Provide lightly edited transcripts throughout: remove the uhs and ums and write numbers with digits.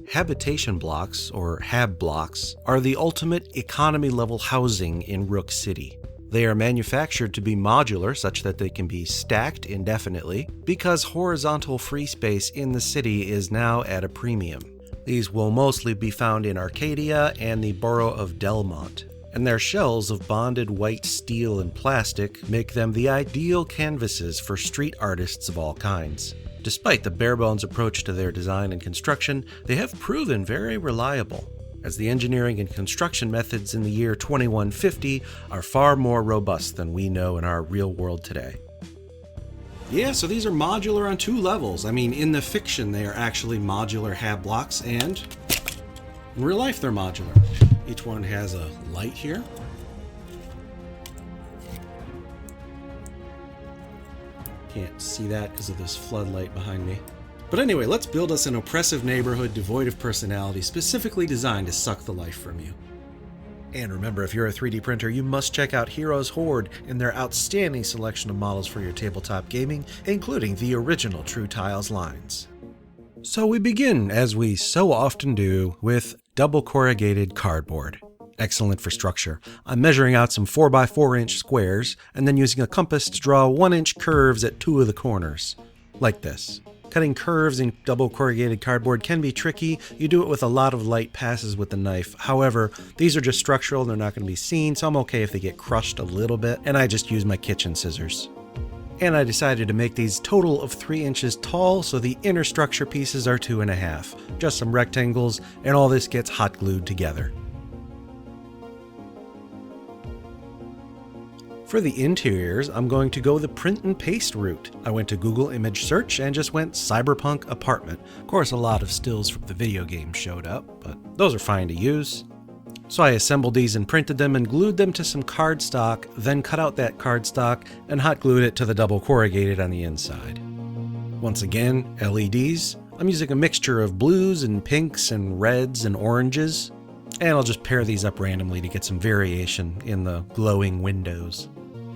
Habitation blocks, or HAB blocks, are the ultimate economy-level housing in Rook City. They are manufactured to be modular such that they can be stacked indefinitely, because horizontal free space in the city is now at a premium. These will mostly be found in Arcadia and the borough of Delmont, and their shells of bonded white steel and plastic make them the ideal canvases for street artists of all kinds. Despite the bare-bones approach to their design and construction, they have proven very reliable, as the engineering and construction methods in the year 2150 are far more robust than we know in our real world today. Yeah, so these are modular on 2 levels. I mean, in the fiction they are actually modular HAB blocks, and in real life they're modular. Each one has a light here. Can't see that because of this floodlight behind me. But anyway, let's build us an oppressive neighborhood devoid of personality, specifically designed to suck the life from you. And remember, if you're a 3D printer, you must check out Heroes Horde and their outstanding selection of models for your tabletop gaming, including the original True Tiles lines. So we begin, as we so often do, with double corrugated cardboard. Excellent for structure. I'm measuring out some 4x4 inch squares and then using a compass to draw 1-inch curves at 2 of the corners. Like this. Cutting curves in double corrugated cardboard can be tricky. You do it with a lot of light passes with the knife. However, these are just structural and they're not going to be seen, so I'm okay if they get crushed a little bit, and I just use my kitchen scissors. And I decided to make these total of 3 inches tall, so the inner structure pieces are 2.5. Just some rectangles, and all this gets hot glued together. For the interiors, I'm going to go the print and paste route. I went to Google image search and just went cyberpunk apartment. Of course, a lot of stills from the video game showed up, but those are fine to use. So I assembled these and printed them and glued them to some cardstock, then cut out that cardstock and hot glued it to the double corrugated on the inside. Once again, LEDs. I'm using a mixture of blues and pinks and reds and oranges, and I'll just pair these up randomly to get some variation in the glowing windows.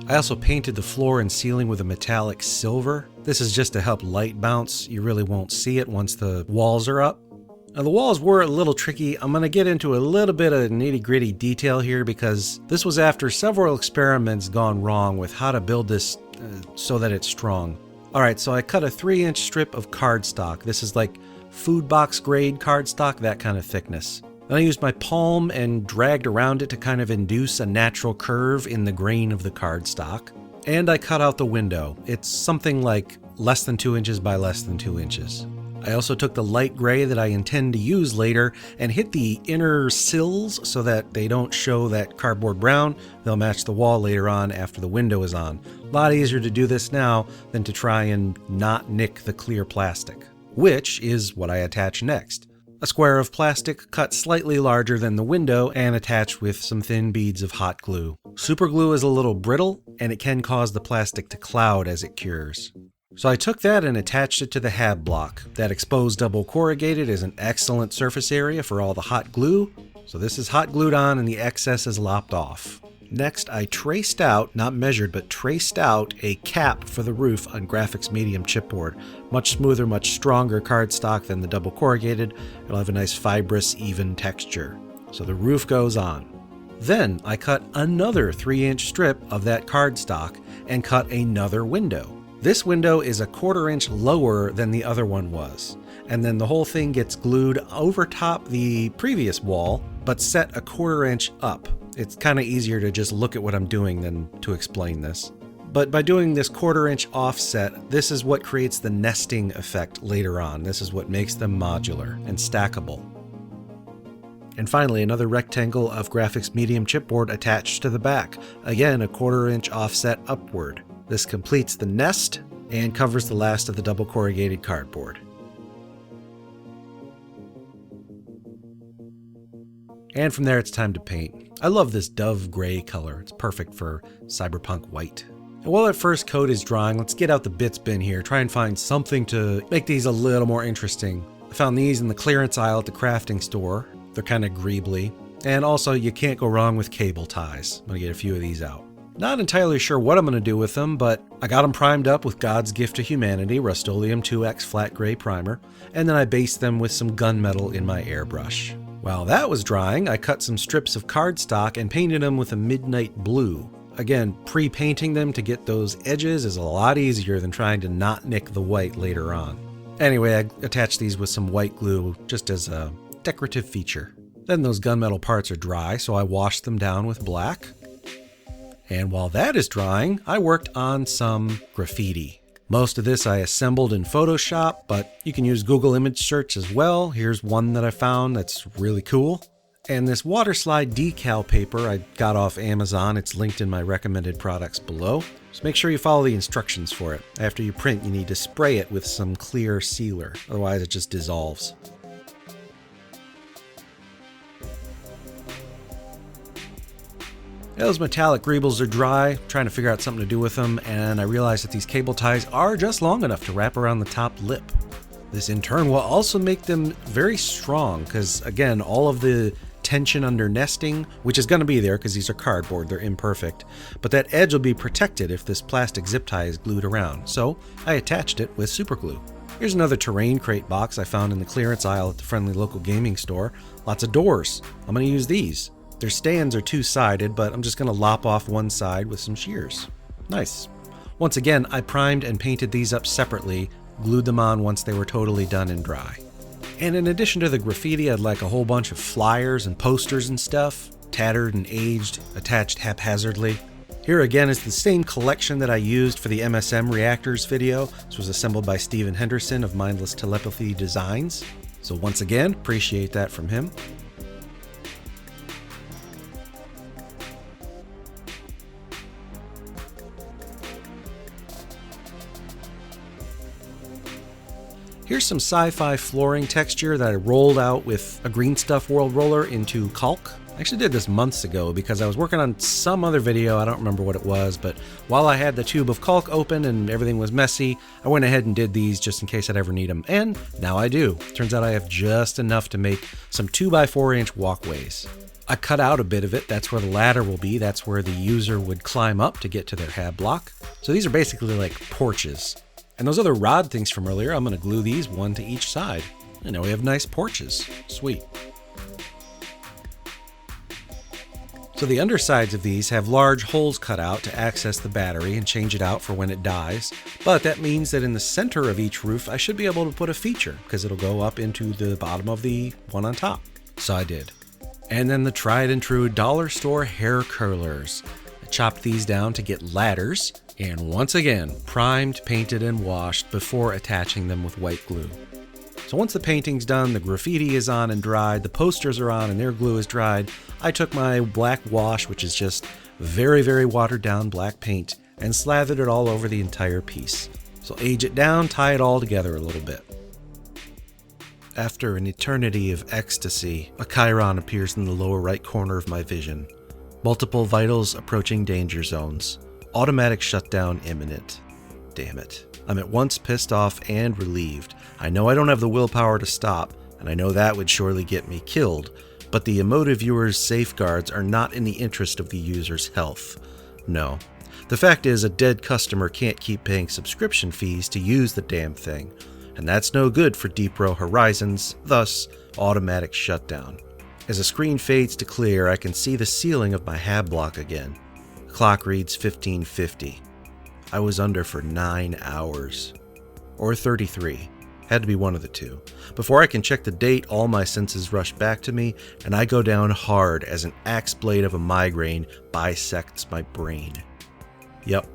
I also painted the floor and ceiling with a metallic silver. This is just to help light bounce. You really won't see it once the walls are up. Now the walls were a little tricky. I'm going to get into a little bit of nitty-gritty detail here because this was after several experiments gone wrong with how to build this so that it's strong. Alright, so I cut a 3-inch strip of cardstock. This is like food box grade cardstock, that kind of thickness. Then I used my palm and dragged around it to kind of induce a natural curve in the grain of the cardstock. And I cut out the window. It's something like less than 2 inches by less than 2 inches. I also took the light gray that I intend to use later and hit the inner sills so that they don't show that cardboard brown. They'll match the wall later on after the window is on. A lot easier to do this now than to try and not nick the clear plastic, which is what I attach next. A square of plastic cut slightly larger than the window and attached with some thin beads of hot glue. Super glue is a little brittle and it can cause the plastic to cloud as it cures. So I took that and attached it to the HAB block. That exposed double corrugated is an excellent surface area for all the hot glue. So this is hot glued on and the excess is lopped off. Next, I traced out, not measured, but traced out a cap for the roof on graphics medium chipboard. Much smoother, much stronger cardstock than the double corrugated. It'll have a nice fibrous, even texture. So the roof goes on. Then I cut another 3-inch strip of that cardstock and cut another window. This window is a 1/4 inch lower than the other one was. And then the whole thing gets glued over top the previous wall, but set a 1/4 inch up. It's kind of easier to just look at what I'm doing than to explain this. But by doing this 1/4 inch offset, this is what creates the nesting effect later on. This is what makes them modular and stackable. And finally, another rectangle of graphics medium chipboard attached to the back. Again, a 1/4 inch offset upward. This completes the nest and covers the last of the double corrugated cardboard. And from there, it's time to paint. I love this dove gray color. It's perfect for cyberpunk white. And while that first coat is drying, let's get out the bits bin here. Try and find something to make these a little more interesting. I found these in the clearance aisle at the crafting store. They're kind of greebly. And also, you can't go wrong with cable ties. I'm gonna get a few of these out. Not entirely sure what I'm going to do with them, but I got them primed up with God's Gift to Humanity, Rust-Oleum 2X Flat Gray Primer, and then I based them with some gunmetal in my airbrush. While that was drying, I cut some strips of cardstock and painted them with a midnight blue. Again, pre-painting them to get those edges is a lot easier than trying to not nick the white later on. Anyway, I attached these with some white glue just as a decorative feature. Then those gunmetal parts are dry, so I washed them down with black. And while that is drying, I worked on some graffiti. Most of this I assembled in Photoshop, but you can use Google image search as well. Here's one that I found that's really cool. And this water slide decal paper I got off Amazon. It's linked in my recommended products below. Just make sure you follow the instructions for it. After you print, you need to spray it with some clear sealer. Otherwise it just dissolves. Those metallic greebles are dry, trying to figure out something to do with them, and I realized that these cable ties are just long enough to wrap around the top lip. This in turn will also make them very strong, because again, all of the tension under nesting, which is going to be there because these are cardboard, they're imperfect, but that edge will be protected if this plastic zip tie is glued around, so I attached it with super glue. Here's another terrain crate box I found in the clearance aisle at the friendly local gaming store. Lots of doors. I'm going to use these. Their stands are two-sided, but I'm just going to lop off one side with some shears. Nice. Once again, I primed and painted these up separately, glued them on once they were totally done and dry. And in addition to the graffiti, I'd like a whole bunch of flyers and posters and stuff, tattered and aged, attached haphazardly. Here again is the same collection that I used for the MSM Reactors video. This was assembled by Stephen Henderson of Mindless Telepathy Designs. So once again, appreciate that from him. Here's some sci-fi flooring texture that I rolled out with a Green Stuff World roller into caulk. I actually did this months ago because I was working on some other video, I don't remember what it was, but while I had the tube of caulk open and everything was messy, I went ahead and did these just in case I'd ever need them, and now I do. Turns out I have just enough to make some 2x4 inch walkways. I cut out a bit of it, that's where the ladder will be, that's where the user would climb up to get to their hab block. So these are basically like porches. And those other rod things from earlier, I'm going to glue these one to each side. And now we have nice porches. Sweet. So the undersides of these have large holes cut out to access the battery and change it out for when it dies. But that means that in the center of each roof, I should be able to put a feature because it'll go up into the bottom of the one on top. So I did. And then the tried and true dollar store hair curlers. I chopped these down to get ladders. And once again, primed, painted, and washed before attaching them with white glue. So once the painting's done, the graffiti is on and dried, the posters are on and their glue is dried, I took my black wash, which is just very, very watered down black paint, and slathered it all over the entire piece. So age it down, tie it all together a little bit. After an eternity of ecstasy, a chyron appears in the lower right corner of my vision. Multiple vitals approaching danger zones. Automatic shutdown imminent. Damn it. I'm at once pissed off and relieved. I know I don't have the willpower to stop, and I know that would surely get me killed, but the emotive viewer's safeguards are not in the interest of the user's health. No. The fact is, a dead customer can't keep paying subscription fees to use the damn thing, and that's no good for Deep Row Horizons, thus, automatic shutdown. As the screen fades to clear, I can see the ceiling of my hab block again. The clock reads 15:50. I was under for 9 hours. Or 33. Had to be one of the two. Before I can check the date, all my senses rush back to me, and I go down hard as an axe blade of a migraine bisects my brain. Yep,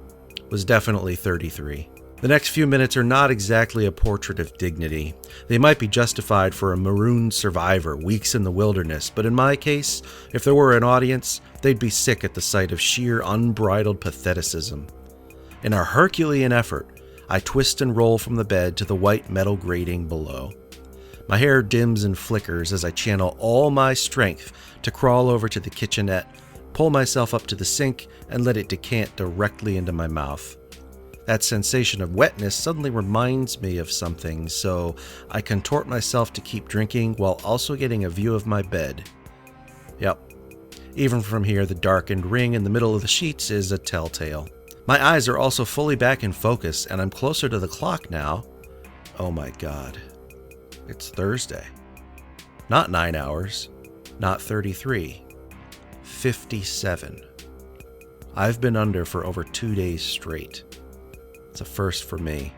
was definitely 33. The next few minutes are not exactly a portrait of dignity. They might be justified for a marooned survivor weeks in the wilderness, but in my case, if there were an audience, they'd be sick at the sight of sheer unbridled patheticism. In a Herculean effort, I twist and roll from the bed to the white metal grating below. My hair dims and flickers as I channel all my strength to crawl over to the kitchenette, pull myself up to the sink, and let it decant directly into my mouth. That sensation of wetness suddenly reminds me of something, so I contort myself to keep drinking while also getting a view of my bed. Yep, Even from here, the darkened ring in the middle of the sheets is a telltale. My eyes are also fully back in focus, and I'm closer to the clock now. Oh my god. It's Thursday. Not 9 hours. Not 33. 57. I've been under for over 2 days straight. It's a first for me.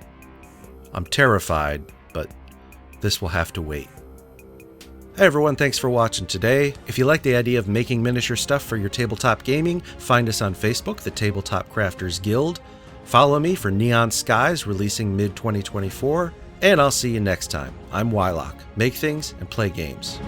I'm terrified, but this will have to wait. Hey everyone, thanks for watching today. If you like the idea of making miniature stuff for your tabletop gaming, find us on Facebook, the Tabletop Crafters Guild. Follow me for Neon Skies, releasing mid-2024. And I'll see you next time. I'm Wylock. Make things and play games.